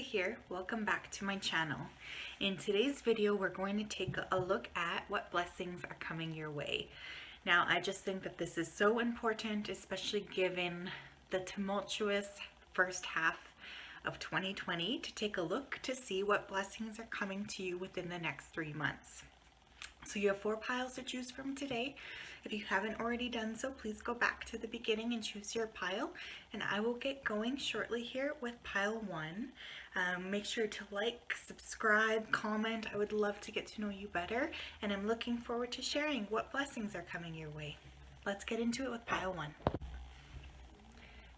here. Welcome back to my channel. In today's video, we're going to take a look at what blessings are coming your way. Now, I just think that this is so important, especially given the tumultuous first half of 2020, to take a look to see what blessings are coming to you within the next 3 months. So you have 4 piles to choose from today. If you haven't already done so, please go back to the beginning and choose your pile. And I will get going shortly here with pile 1. Make sure to like, subscribe, comment. I would love to get to know you better. And I'm looking forward to sharing what blessings are coming your way. Let's get into it with pile 1.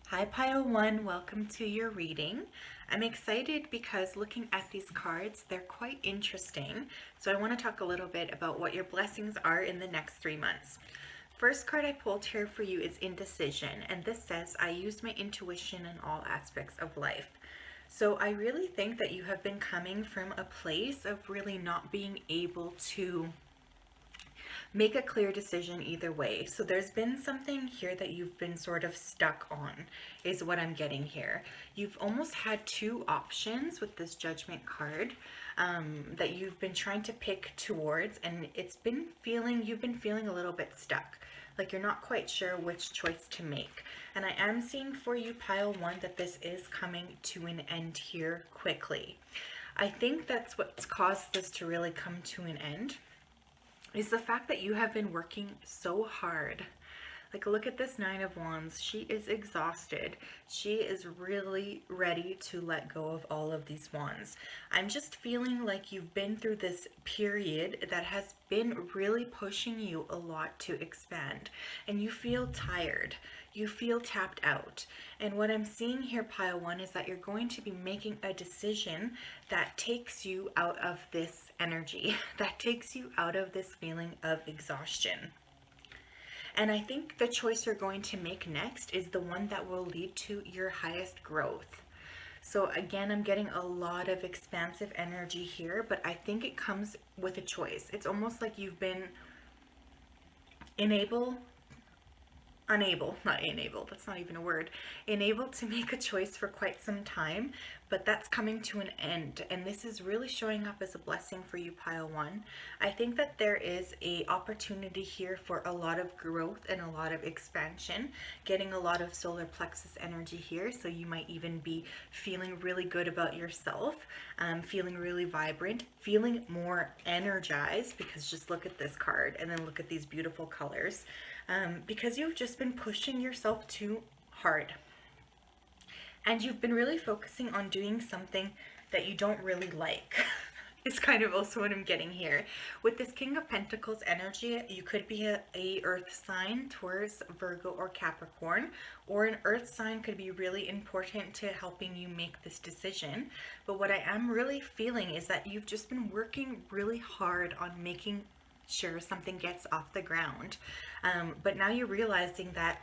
Hi pile 1, welcome to your reading. I'm excited because looking at these cards, they're quite interesting. So I want to talk a little bit about what your blessings are in the next 3 months. First card I pulled here for you is indecision, and this says, I use my intuition in all aspects of life. So I really think that you have been coming from a place of really not being able to make a clear decision either way. So there's been something here that you've been sort of stuck on, is what I'm getting here. You've almost had 2 options with this Judgment card that you've been trying to pick towards, and you've been feeling a little bit stuck. Like you're not quite sure which choice to make. And I am seeing for you, pile 1, that this is coming to an end here quickly. I think that's what's caused this to really come to an end, is the fact that you have been working so hard. Like, look at this 9 of Wands. She is exhausted. She is really ready to let go of all of these wands. I'm just feeling like you've been through this period that has been really pushing you a lot to expand. And you feel tired. You feel tapped out. And what I'm seeing here, pile 1, is that you're going to be making a decision that takes you out of this energy, that takes you out of this feeling of exhaustion. And I think the choice you're going to make next is the one that will lead to your highest growth. So again, I'm getting a lot of expansive energy here, but I think it comes with a choice. It's almost like you've been unable to make a choice for quite some time, but that's coming to an end, and this is really showing up as a blessing for you, pile 1. I think that there is a opportunity here for a lot of growth and a lot of expansion, getting a lot of solar plexus energy here, so you might even be feeling really good about yourself, feeling really vibrant, feeling more energized, because just look at this card and then look at these beautiful colors. Because you've just been pushing yourself too hard. And you've been really focusing on doing something that you don't really like. It's kind of also what I'm getting here. With this King of Pentacles energy, you could be a earth sign, Taurus, Virgo, or Capricorn, or an earth sign could be really important to helping you make this decision. But what I am really feeling is that you've just been working really hard on making sure something gets off the ground. But now you're realizing that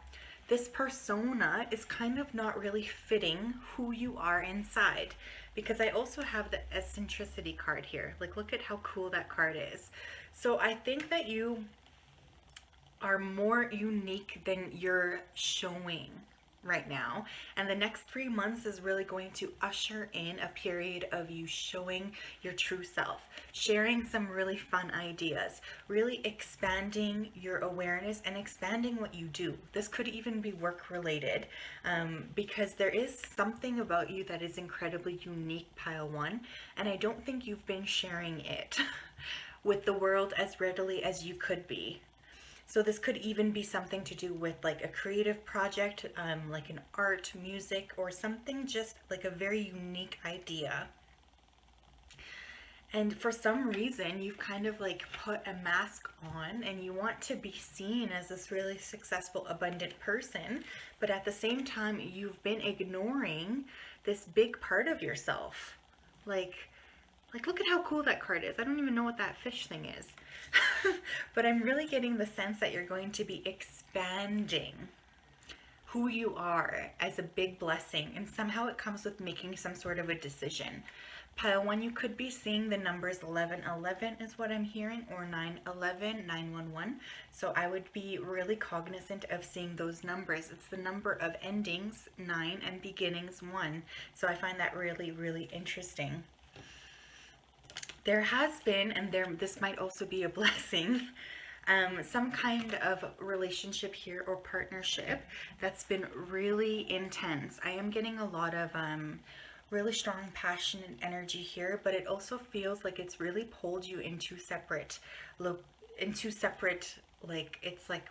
this persona is kind of not really fitting who you are inside, because I also have the eccentricity card here. Like, look at how cool that card is. So I think that you are more unique than you're showing right now, and the next 3 months is really going to usher in a period of you showing your true self, sharing some really fun ideas, really expanding your awareness and expanding what you do. This could even be work related, because there is something about you that is incredibly unique, pile 1, and I don't think you've been sharing it with the world as readily as you could be. So this could even be something to do with like a creative project, like an art, music, or something just like a very unique idea. And for some reason, you've kind of like put a mask on and you want to be seen as this really successful, abundant person. But at the same time, you've been ignoring this big part of yourself. Like, look at how cool that card is. I don't even know what that fish thing is. But I'm really getting the sense that you're going to be expanding who you are as a big blessing. And somehow it comes with making some sort of a decision. Pile 1, you could be seeing the numbers 1111 is what I'm hearing, or 911, 911. So I would be really cognizant of seeing those numbers. It's the number of endings 9 and beginnings 1. So I find that really, really interesting. There has been, and this might also be a blessing, some kind of relationship here or partnership that's been really intense. I am getting a lot of really strong passion and energy here, but it also feels like it's really pulled you into separate, like it's like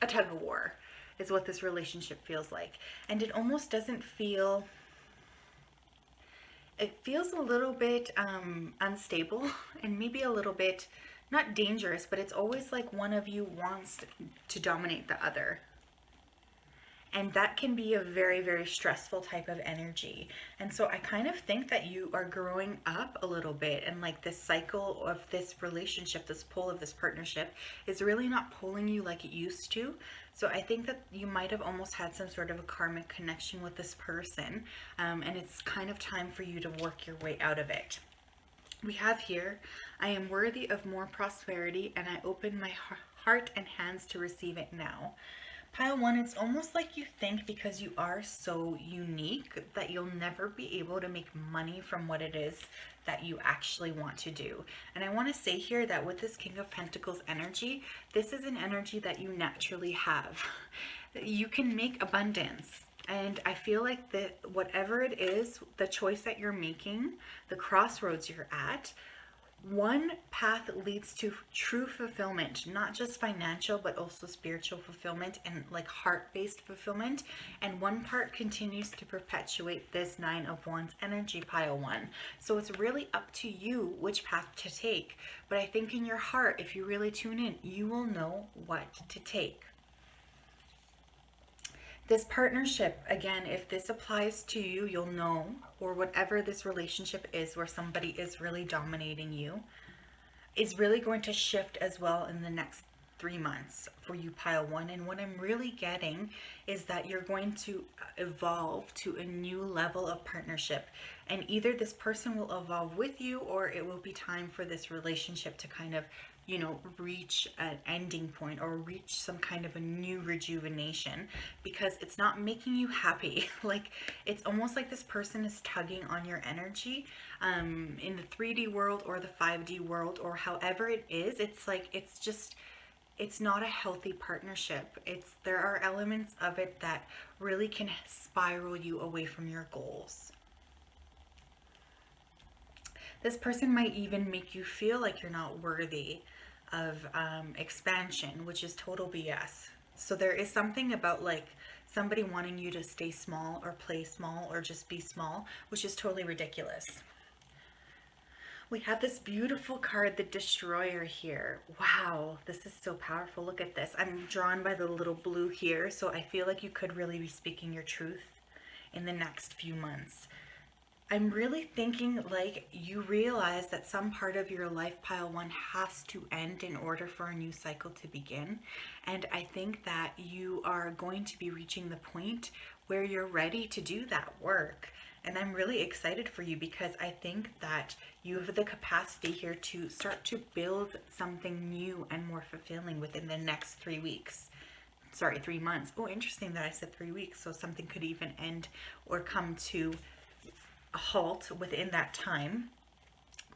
a tug of war is what this relationship feels like. And it almost doesn't feel, it feels a little bit unstable and maybe a little bit not dangerous, but it's always like one of you wants to dominate the other. And that can be a very, very stressful type of energy. And so I kind of think that you are growing up a little bit, and like this cycle of this relationship, this pull of this partnership is really not pulling you like it used to. So I think that you might have almost had some sort of a karmic connection with this person, and it's kind of time for you to work your way out of it. We have here, I am worthy of more prosperity, and I open my heart and hands to receive it now. Pile 1, it's almost like you think because you are so unique that you'll never be able to make money from what it is that you actually want to do. And I want to say here that with this King of Pentacles energy, this is an energy that you naturally have. You can make abundance. And I feel like that whatever it is, the choice that you're making, the crossroads you're at, one path leads to true fulfillment, not just financial, but also spiritual fulfillment and like heart-based fulfillment. And one part continues to perpetuate this 9 of Wands energy, Pile 1. So it's really up to you which path to take. But I think in your heart, if you really tune in, you will know what to take. This partnership, again, if this applies to you, you'll know, or whatever this relationship is where somebody is really dominating you, is really going to shift as well in the next 3 months for you, Pile 1. And what I'm really getting is that you're going to evolve to a new level of partnership. And either this person will evolve with you, or it will be time for this relationship to kind of, you know, reach an ending point or reach some kind of a new rejuvenation, because it's not making you happy. Like, it's almost like this person is tugging on your energy in the 3D world or the 5D world, or however it is. It's like, it's just, it's not a healthy partnership. There are elements of it that really can spiral you away from your goals. This person might even make you feel like you're not worthy of expansion, which is total BS. So there is something about like somebody wanting you to stay small or play small or just be small, which is totally ridiculous. We have this beautiful card, the Destroyer here. Wow, this is so powerful. Look at this. I'm drawn by the little blue here, so I feel like you could really be speaking your truth in the next few months. I'm really thinking like you realize that some part of your life, Pile 1, has to end in order for a new cycle to begin. And I think that you are going to be reaching the point where you're ready to do that work. And I'm really excited for you, because I think that you have the capacity here to start to build something new and more fulfilling within the next 3 weeks. Sorry, 3 months. Oh, interesting that I said 3 weeks. So something could even end or come to a halt within that time.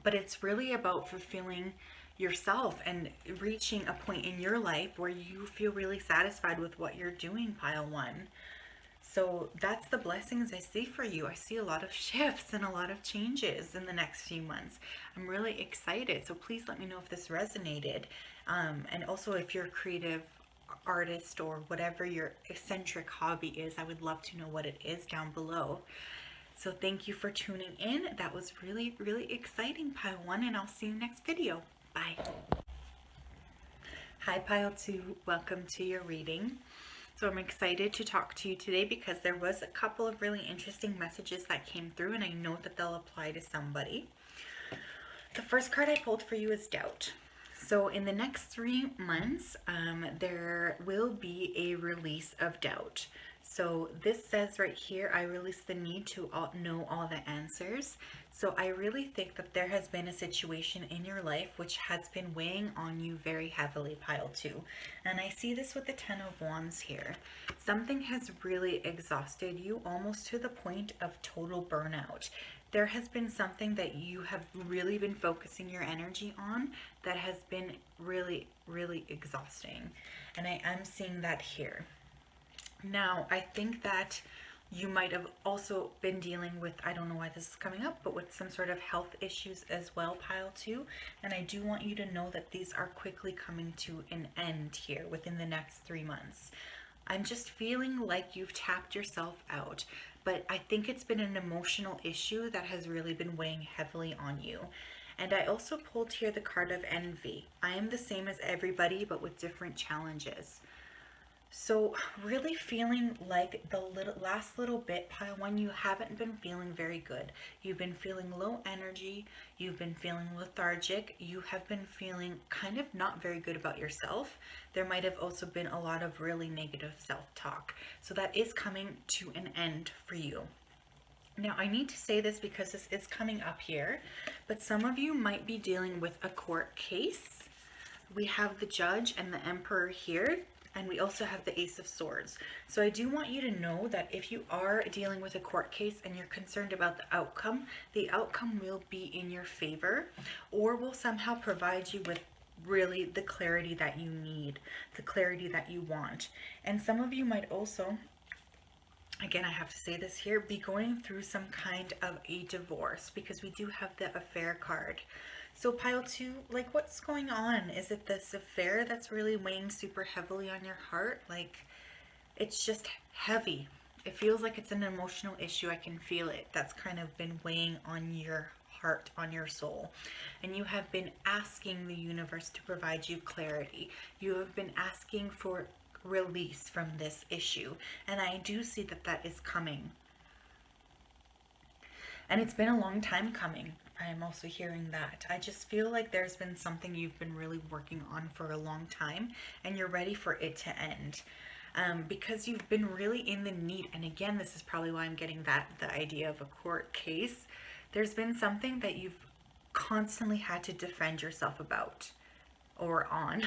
But it's really about fulfilling yourself and reaching a point in your life where you feel really satisfied with what you're doing, Pile 1. So that's the blessings I see for you. I see a lot of shifts and a lot of changes in the next few months. I'm really excited. So please let me know if this resonated. And also if you're a creative artist or whatever your eccentric hobby is, I would love to know what it is down below. So thank you for tuning in. That was really, really exciting, Pile 1, and I'll see you next video. Bye. Hi, Pile 2. Welcome to your reading. So I'm excited to talk to you today because there was a couple of really interesting messages that came through, and I know that they'll apply to somebody. The first card I pulled for you is Doubt. So in the next 3 months, there will be a release of doubt. So this says right here, I release the need to know all the answers. So I really think that there has been a situation in your life which has been weighing on you very heavily, pile 2. And I see this with the Ten of Wands here. Something has really exhausted you almost to the point of total burnout. There has been something that you have really been focusing your energy on that has been really, really exhausting. And I am seeing that here. Now, I think that you might have also been dealing with, I don't know why this is coming up, but with some sort of health issues as well, pile 2. And I do want you to know that these are quickly coming to an end here within the next 3 months. I'm just feeling like you've tapped yourself out, but I think it's been an emotional issue that has really been weighing heavily on you. And I also pulled here the card of envy. I am the same as everybody, but with different challenges. So really feeling like the last little bit, pile 1, you haven't been feeling very good. You've been feeling low energy. You've been feeling lethargic. You have been feeling kind of not very good about yourself. There might have also been a lot of really negative self-talk. So that is coming to an end for you. Now, I need to say this because this is coming up here, but some of you might be dealing with a court case. We have the Judge and the Emperor here, and we also have the Ace of Swords. So I do want you to know that if you are dealing with a court case and you're concerned about the outcome will be in your favor, or will somehow provide you with really the clarity that you need, the clarity that you want. And some of you might also, again, I have to say this here, be going through some kind of a divorce, because we do have the affair card. So pile 2, like, what's going on? Is it this affair that's really weighing super heavily on your heart? Like, it's just heavy. It feels like it's an emotional issue. I can feel it. That's kind of been weighing on your heart, on your soul. And you have been asking the universe to provide you clarity. You have been asking for release from this issue. And I do see that that is coming. And it's been a long time coming. I am also hearing that. I just feel like there's been something you've been really working on for a long time, and you're ready for it to end. Because you've been really in the need. And again, this is probably why I'm getting the idea of a court case. There's been something that you've constantly had to defend yourself about, or on,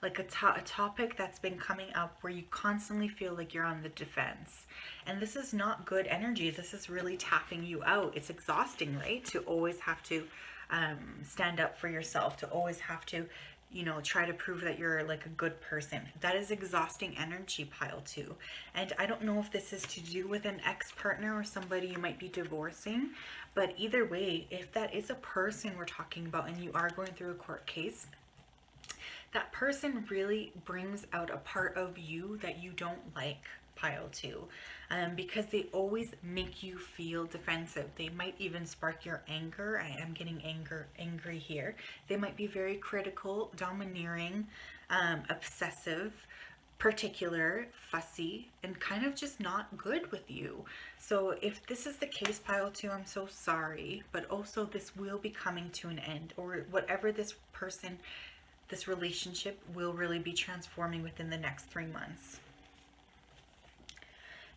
like a topic that's been coming up where you constantly feel like you're on the defense. And this is not good energy. This is really tapping you out. It's exhausting, right? To always have to stand up for yourself, to always have to, try to prove that you're like a good person. That is exhausting energy, pile 2. And I don't know if this is to do with an ex-partner or somebody you might be divorcing, but either way, if that is a person we're talking about and you are going through a court case, that person really brings out a part of you that you don't like, pile 2, because they always make you feel defensive. They might even spark your anger. I am getting angry here. They might be very critical, domineering, obsessive, particular, fussy, and kind of just not good with you. So if this is the case, pile 2, I'm so sorry, but also this will be coming to an end, or whatever this relationship will really be transforming within the next 3 months.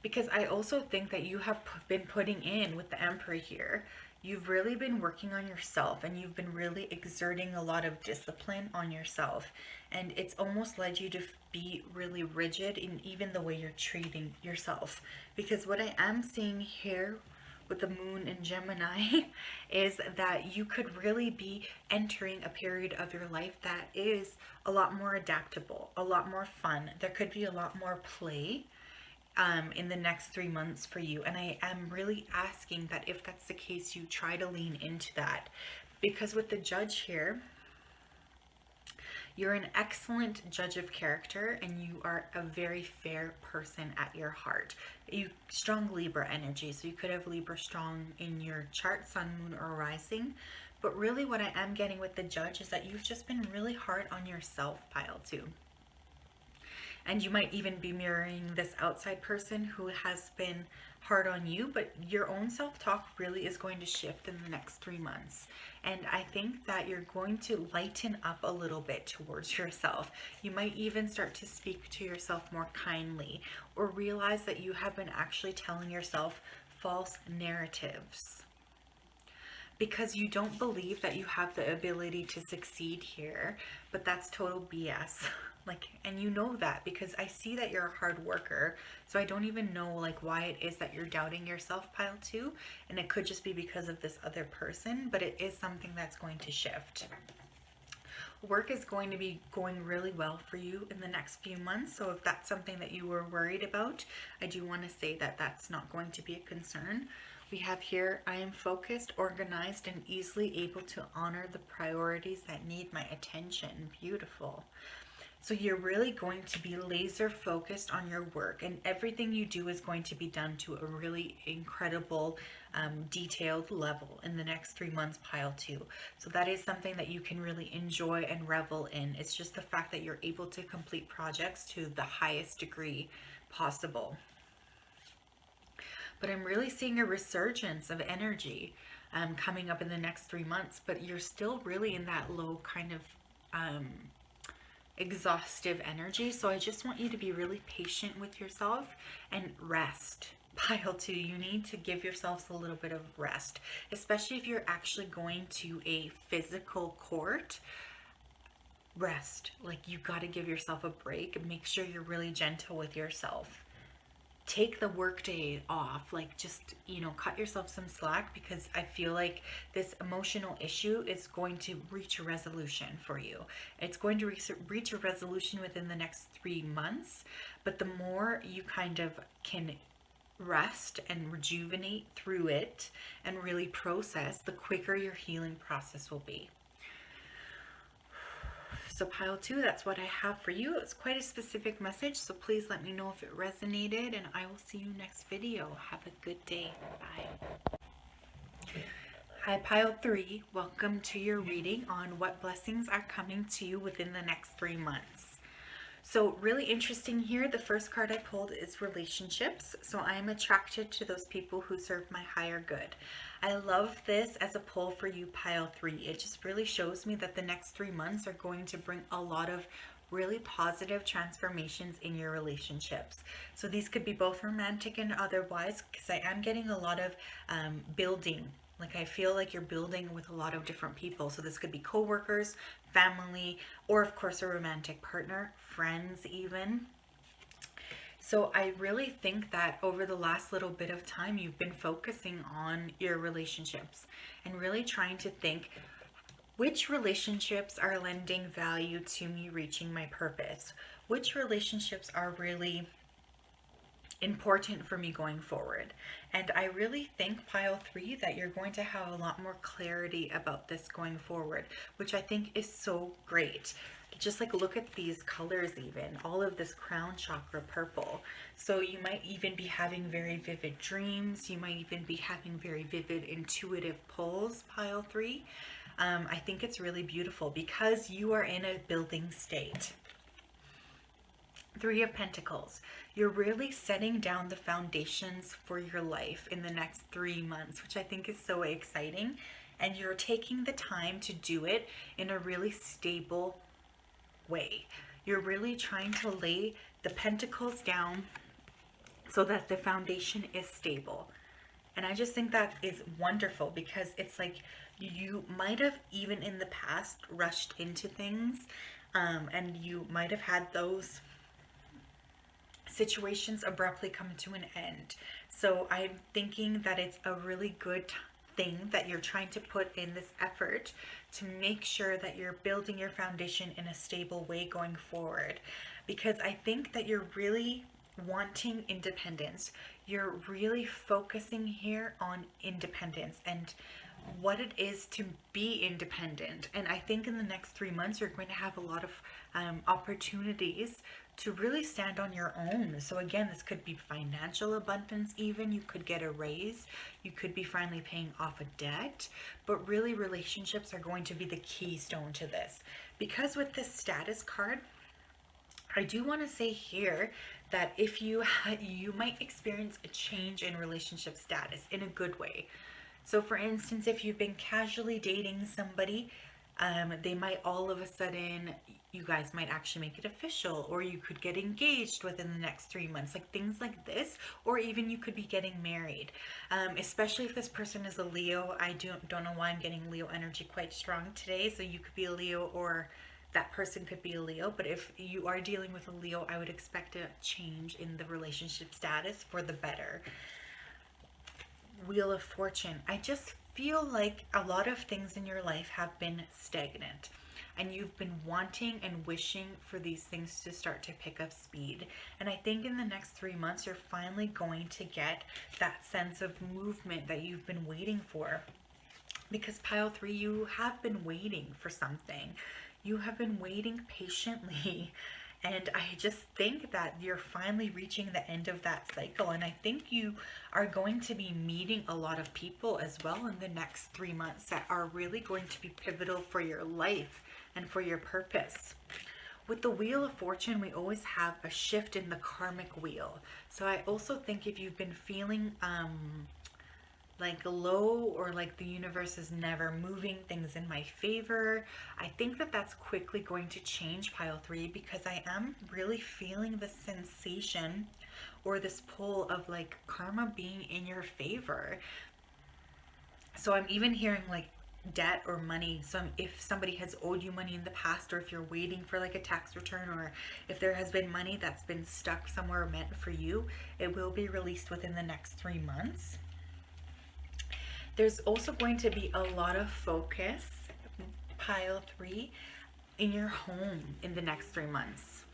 Because I also think that you have been putting in with the Emperor here. You've really been working on yourself, and you've been really exerting a lot of discipline on yourself. And it's almost led you to be really rigid in even the way you're treating yourself. Because what I am seeing here with the moon in Gemini is that you could really be entering a period of your life that is a lot more adaptable, a lot more fun. There could be a lot more play in the next 3 months for you. And I am really asking that if that's the case, you try to lean into that. Because with the Judge here, you're an excellent judge of character, and you are a very fair person at your heart. You strong Libra energy, so you could have Libra strong in your chart, sun, moon, or rising. But really what I am getting with the Judge is that you've just been really hard on yourself, pile 2. And you might even be mirroring this outside person who has been hard on you, but your own self-talk really is going to shift in the next 3 months. And I think that you're going to lighten up a little bit towards yourself. You might even start to speak to yourself more kindly, or realize that you have been actually telling yourself false narratives because you don't believe that you have the ability to succeed here, but that's total BS. Like, and you know that because I see that you're a hard worker. So I don't even know like why it is that you're doubting yourself, pile 2, and it could just be because of this other person, but it is something that's going to shift. Work is going to be going really well for you in the next few months. So if that's something that you were worried about, I do want to say that that's not going to be a concern. We have here, I am focused, organized, and easily able to honor the priorities that need my attention. Beautiful. So you're really going to be laser focused on your work, and everything you do is going to be done to a really incredible, detailed level in the next 3 months, pile 2. So that is something that you can really enjoy and revel in. It's just the fact that you're able to complete projects to the highest degree possible. But I'm really seeing a resurgence of energy coming up in the next 3 months, but you're still really in that low kind of exhaustive energy. So I just want you to be really patient with yourself and rest. Pile 2, you need to give yourselves a little bit of rest, especially if you're actually going to a physical court. Rest. Like, you got to give yourself a break. Make sure you're really gentle with yourself. Take the workday off, like just, cut yourself some slack, because I feel like this emotional issue is going to reach a resolution for you. It's going to reach a resolution within the next 3 months, but the more you kind of can rest and rejuvenate through it and really process, the quicker your healing process will be. So pile 2, that's what I have for you. It's quite a specific message, so please let me know if it resonated, and I will see you next video. Have a good day. Bye. Hi pile 3, welcome to your reading on what blessings are coming to you within the next 3 months. So really interesting here, the first card I pulled is relationships. So I'm attracted to those people who serve my higher good. I love this as a pull for you, pile 3. It just really shows me that the next 3 months are going to bring a lot of really positive transformations in your relationships. So these could be both romantic and otherwise, because I am getting a lot of building. Like, I feel like you're building with a lot of different people. So this could be coworkers, family, or of course a romantic partner, friends even. So I really think that over the last little bit of time, you've been focusing on your relationships and really trying to think, which relationships are lending value to me reaching my purpose? Which relationships are really important for me going forward? And I really think, pile 3, that you're going to have a lot more clarity about this going forward, which I think is so great. Just like, look at these colors, even all of this crown chakra purple. So you might even be having very vivid dreams. You might even be having very vivid intuitive pulls, pile 3. I think it's really beautiful because you are in a building state. 3 of Pentacles. You're really setting down the foundations for your life in the next 3 months, which I think is so exciting. And you're taking the time to do it in a really stable way. You're really trying to lay the pentacles down so that the foundation is stable. And I just think that is wonderful, because it's like you might have even in the past rushed into things, and you might have had those situations abruptly come to an end. So I'm thinking that it's a really good thing that you're trying to put in this effort to make sure that you're building your foundation in a stable way going forward, because I think that you're really wanting independence. You're really focusing here on independence and what it is to be independent. And I think in the next 3 months, you're going to have a lot of opportunities to really stand on your own. So again, this could be financial abundance even. You could get a raise. You could be finally paying off a debt. But really, relationships are going to be the keystone to this. Because with this status card, I do want to say here that if you might experience a change in relationship status in a good way. So, for instance, if you've been casually dating somebody, they might all of a sudden, you guys might actually make it official, or you could get engaged within the next 3 months, like things like this, or even you could be getting married. Especially if this person is a Leo. I don't know why I'm getting Leo energy quite strong today. So, you could be a Leo, or that person could be a Leo. But if you are dealing with a Leo, I would expect a change in the relationship status for the better. Wheel of Fortune. I just feel like a lot of things in your life have been stagnant, and you've been wanting and wishing for these things to start to pick up speed. And I think in the next 3 months, you're finally going to get that sense of movement that you've been waiting for. Because pile 3, you have been waiting for something. You have been waiting patiently. And I just think that you're finally reaching the end of that cycle. And I think you are going to be meeting a lot of people as well in the next 3 months that are really going to be pivotal for your life and for your purpose. With the Wheel of Fortune, we always have a shift in the karmic wheel. So I also think if you've been feeling like low, or like the universe is never moving things in my favor, I think that that's quickly going to change, pile 3, because I am really feeling the sensation or this pull of like karma being in your favor. So I'm even hearing like debt or money. So if somebody has owed you money in the past, or if you're waiting for like a tax return, or if there has been money that's been stuck somewhere meant for you, it will be released within the next 3 months. There's also going to be a lot of focus, pile 3, in your home in the next 3 months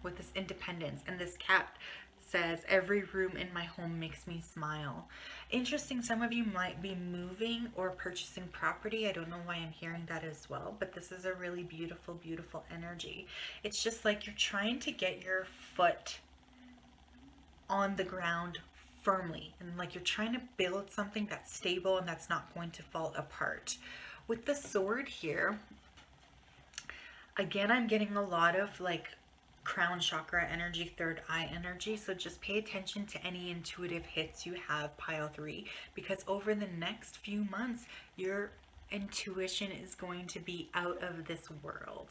with this independence. And this cat says, every room in my home makes me smile. Interesting, some of you might be moving or purchasing property. I don't know why I'm hearing that as well, but this is a really beautiful, beautiful energy. It's just like you're trying to get your foot on the ground firmly, and like you're trying to build something that's stable and that's not going to fall apart. With the sword here, again, I'm getting a lot of like crown chakra energy, third eye energy. So just pay attention to any intuitive hits you have, pile 3, because over the next few months, your intuition is going to be out of this world.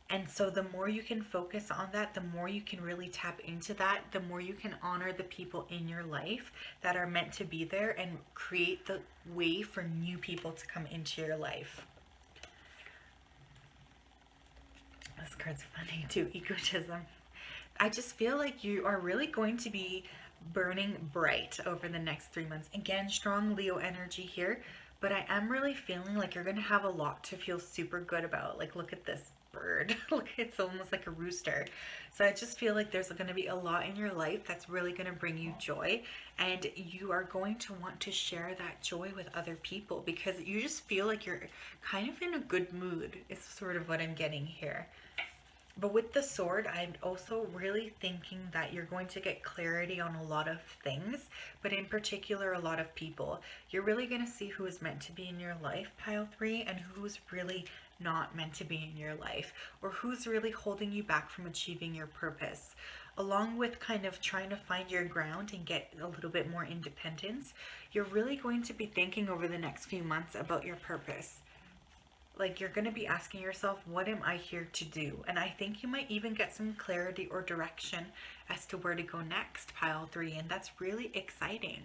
And so the more you can focus on that, the more you can really tap into that, the more you can honor the people in your life that are meant to be there and create the way for new people to come into your life. This card's funny too, egotism. I just feel like you are really going to be burning bright over the next 3 months. Again, strong Leo energy here, but I am really feeling like you're going to have a lot to feel super good about. Like, look at this bird. Look, it's almost like a rooster. So I just feel like there's going to be a lot in your life that's really going to bring you joy, and you are going to want to share that joy with other people because you just feel like you're kind of in a good mood, is sort of what I'm getting here. But with the sword, I'm also really thinking that you're going to get clarity on a lot of things, but in particular, a lot of people. You're really going to see who is meant to be in your life, pile 3, and who's really not meant to be in your life, or who's really holding you back from achieving your purpose. Along with kind of trying to find your ground and get a little bit more independence, you're really going to be thinking over the next few months about your purpose. Like, you're going to be asking yourself, what am I here to do? And I think you might even get some clarity or direction as to where to go next, pile 3, and that's really exciting.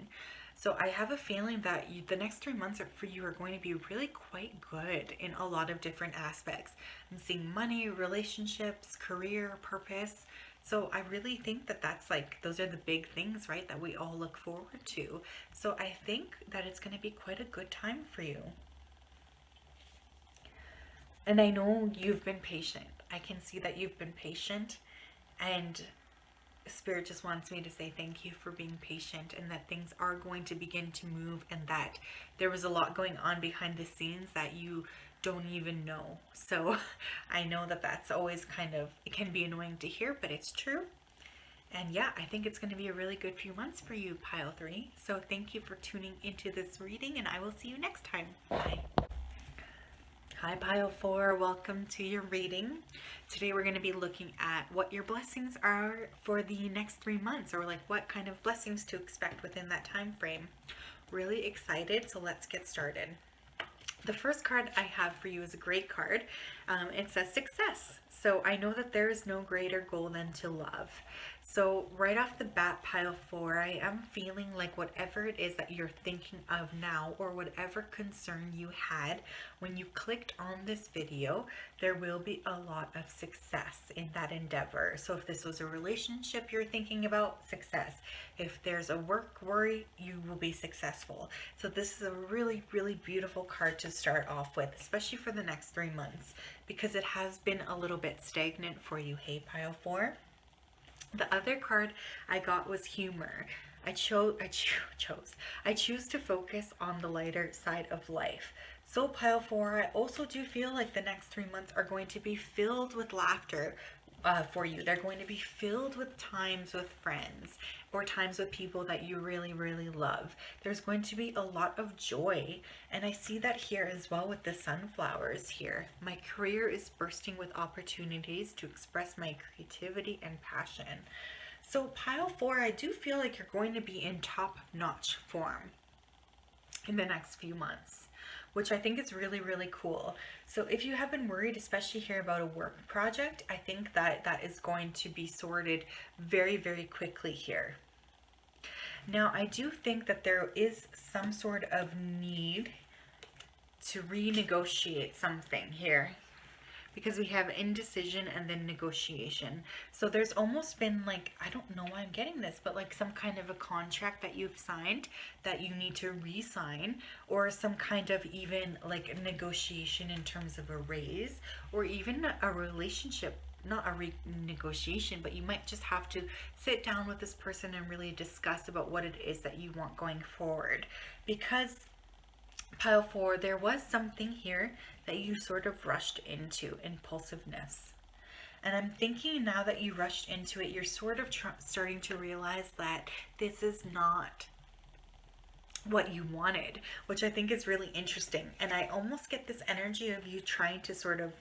So I have a feeling that the next 3 months for you are going to be really quite good in a lot of different aspects. I'm seeing money, relationships, career, purpose. So I really think that that's like, those are the big things, right, that we all look forward to. So I think that it's going to be quite a good time for you. And I know you've been patient. I can see that you've been patient, and Spirit just wants me to say thank you for being patient, and that things are going to begin to move, and that there was a lot going on behind the scenes that you don't even know. So I know that that's always kind of, it can be annoying to hear, but it's true. And yeah, I think it's going to be a really good few months for you, pile 3. So thank you for tuning into this reading, and I will see you next time. Bye. Hi Pile 4, welcome to your reading. Today we're going to be looking at what your blessings are for the next 3 months, or like what kind of blessings to expect within that time frame. Really excited, so let's get started. The first card I have for you is a great card. It says success. So I know that there is no greater goal than to love. So right off the bat, Pile 4, I am feeling like whatever it is that you're thinking of now, or whatever concern you had when you clicked on this video, there will be a lot of success in that endeavor. So if this was a relationship you're thinking about, success. If there's a work worry, you will be successful. So this is a really, really beautiful card to start off with, especially for the next 3 months, because it has been a little bit stagnant for you, hey Pile 4. The other card I got was humor. I choose to focus on the lighter side of life. So Pile 4, I also do feel like the next 3 months are going to be filled with laughter for you. They're going to be filled with times with friends or times with people that you really, really love. There's going to be a lot of joy. And I see that here as well with the sunflowers here. My career is bursting with opportunities to express my creativity and passion. So Pile 4, I do feel like you're going to be in top-notch form in the next few months, which I think is really, really cool. So if you have been worried, especially here about a work project, I think that that is going to be sorted very, very quickly here. Now, I do think that there is some sort of need to renegotiate something here, because we have indecision and then negotiation. So there's almost been like, I don't know why I'm getting this, but like some kind of a contract that you've signed that you need to re-sign, or some kind of even like a negotiation in terms of a raise, or even a relationship, not a renegotiation, but you might just have to sit down with this person and really discuss about what it is that you want going forward. Because Pile 4, there was something here that you sort of rushed into, impulsiveness. And I'm thinking now that you rushed into it, you're sort of starting to realize that this is not what you wanted, which I think is really interesting. And I almost get this energy of you trying to sort of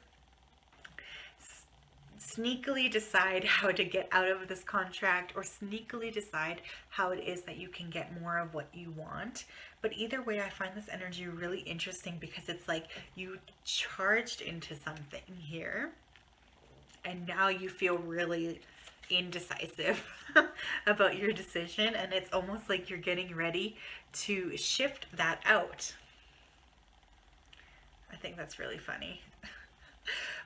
sneakily decide how to get out of this contract, or sneakily decide how it is that you can get more of what you want. But either way, I find this energy really interesting, because it's like you charged into something here and now you feel really indecisive about your decision, and it's almost like you're getting ready to shift that out. I think that's really funny.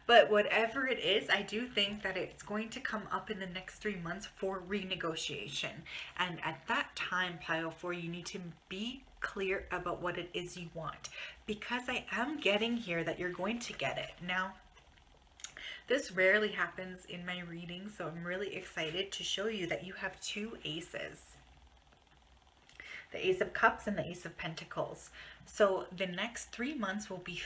But whatever it is, I do think that it's going to come up in the next 3 months for renegotiation. And at that time, Pile 4, you need to be clear about what it is you want, because I am getting here that you're going to get it. Now, this rarely happens in my reading, so I'm really excited to show you that you have 2 aces. The Ace of Cups and the Ace of Pentacles. So the next 3 months will be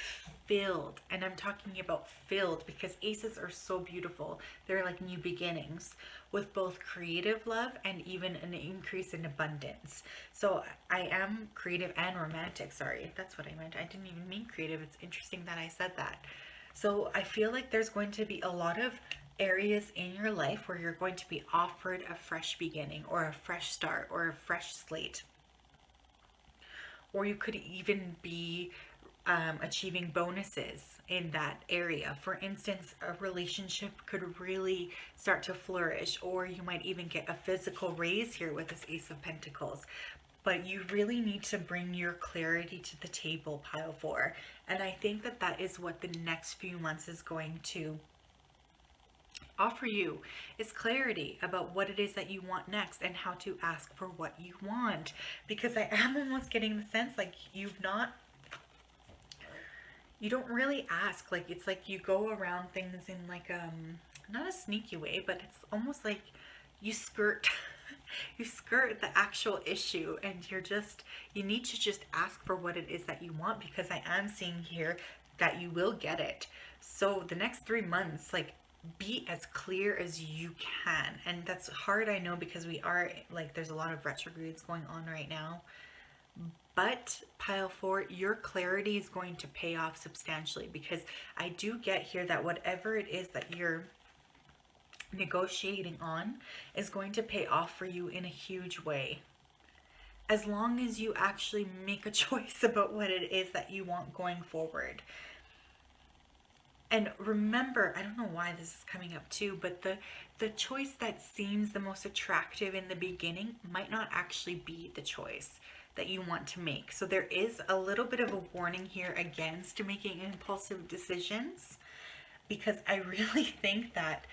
filled, and I'm talking about filled because aces are so beautiful. They're like new beginnings, with both creative love and even an increase in abundance. So I am creative and romantic. Sorry, that's what I meant. I didn't even mean creative. It's interesting that I said that. So I feel like there's going to be a lot of areas in your life where you're going to be offered a fresh beginning, or a fresh start, or a fresh slate. Or you could even be achieving bonuses in that area. For instance, a relationship could really start to flourish, or you might even get a physical raise here with this Ace of Pentacles. But you really need to bring your clarity to the table, Pile 4. And I think that that is what the next few months is going to offer you, is clarity about what it is that you want next and how to ask for what you want. Because I am almost getting the sense like you don't really ask. Like, it's like you go around things in like not a sneaky way, but it's almost like you skirt you skirt the actual issue, and you need to just ask for what it is that you want, because I am seeing here that you will get it. So the next 3 months, like, be as clear as you can. And that's hard, I know, because we are like, there's a lot of retrogrades going on right now, But pile 4, your clarity is going to pay off substantially, because I do get here that whatever it is that you're negotiating on is going to pay off for you in a huge way. As long as you actually make a choice about what it is that you want going forward. And remember, I don't know why this is coming up too, but the choice that seems the most attractive in the beginning might not actually be the choice that you want to make. So there is a little bit of a warning here against making impulsive decisions, because I really think that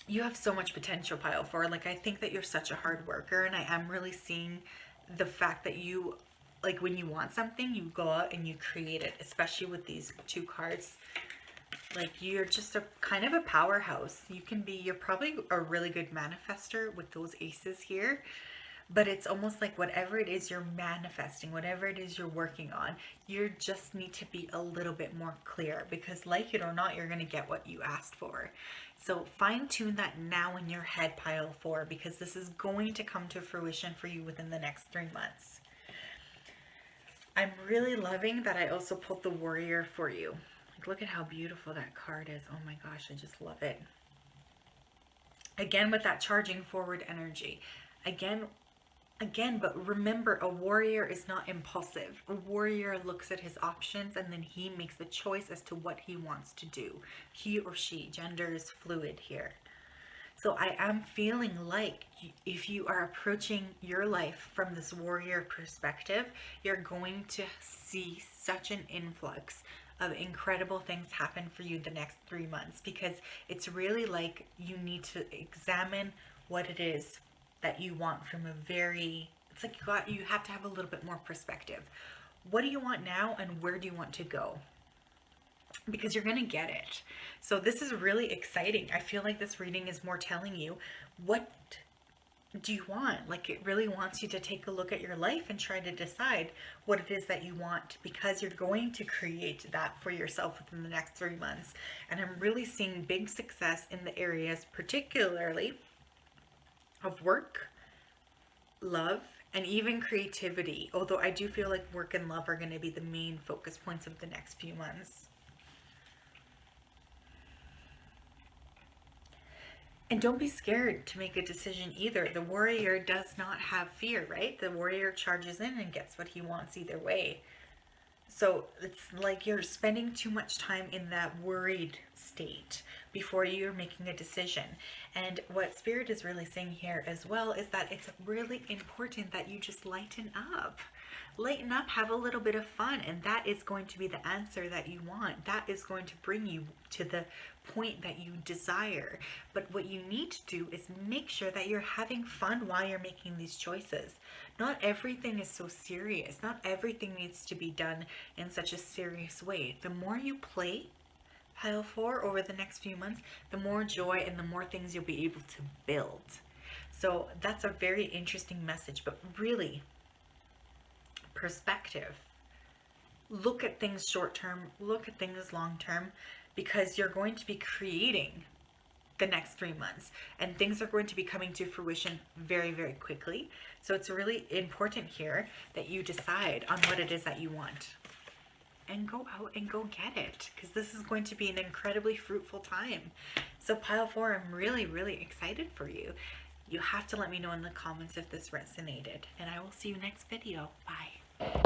you have so much potential, pile 4. Like, I think that you're such a hard worker, and I am really seeing the fact that you, like, when you want something, you go out and you create it, especially with these 2 cards. Like, you're just a kind of a powerhouse. You're probably a really good manifester with those aces here. But it's almost like whatever it is you're manifesting, whatever it is you're working on, you just need to be a little bit more clear, because like it or not, you're going to get what you asked for. So fine tune that now in your head, pile 4, because this is going to come to fruition for you within the next 3 months. I'm really loving that I also pulled the Warrior for you. Like, look at how beautiful that card is. Oh my gosh, I just love it. Again, with that charging forward energy. Again, but remember, a warrior is not impulsive. A warrior looks at his options and then he makes the choice as to what he wants to do. He or she, gender is fluid here. So I am feeling like if you are approaching your life from this warrior perspective, you're going to see such an influx of incredible things happen for you the next 3 months, because it's really like you need to examine what it is that you want from it's like you have to have a little bit more perspective. What do you want now, and where do you want to go? Because you're going to get it. So this is really exciting. I feel like this reading is more telling you, what do you want? Like, it really wants you to take a look at your life and try to decide what it is that you want, because you're going to create that for yourself within the next 3 months. And I'm really seeing big success in the areas, particularly of work, love, and even creativity. Although I do feel like work and love are going to be the main focus points of the next few months. And don't be scared to make a decision either. The warrior does not have fear, right? The warrior charges in and gets what he wants either way. So it's like you're spending too much time in that worried state before you're making a decision. And what Spirit is really saying here as well is that it's really important that you just lighten up. Lighten up, have a little bit of fun, and that is going to be the answer that you want. That is going to bring you to the point that you desire. But what you need to do is make sure that you're having fun while you're making these choices. Not everything is so serious. Not everything needs to be done in such a serious way. The more you play, pile 4, over the next few months, the more joy and the more things you'll be able to build. So that's a very interesting message, but really, perspective. Look at things short term, look at things long term, because you're going to be creating the next 3 months, and things are going to be coming to fruition very, very quickly. So it's really important here that you decide on what it is that you want and go out and go get it, because this is going to be an incredibly fruitful time. So pile 4, I'm really, really excited for you. You have to let me know in the comments if this resonated, and I will see you next video. Bye.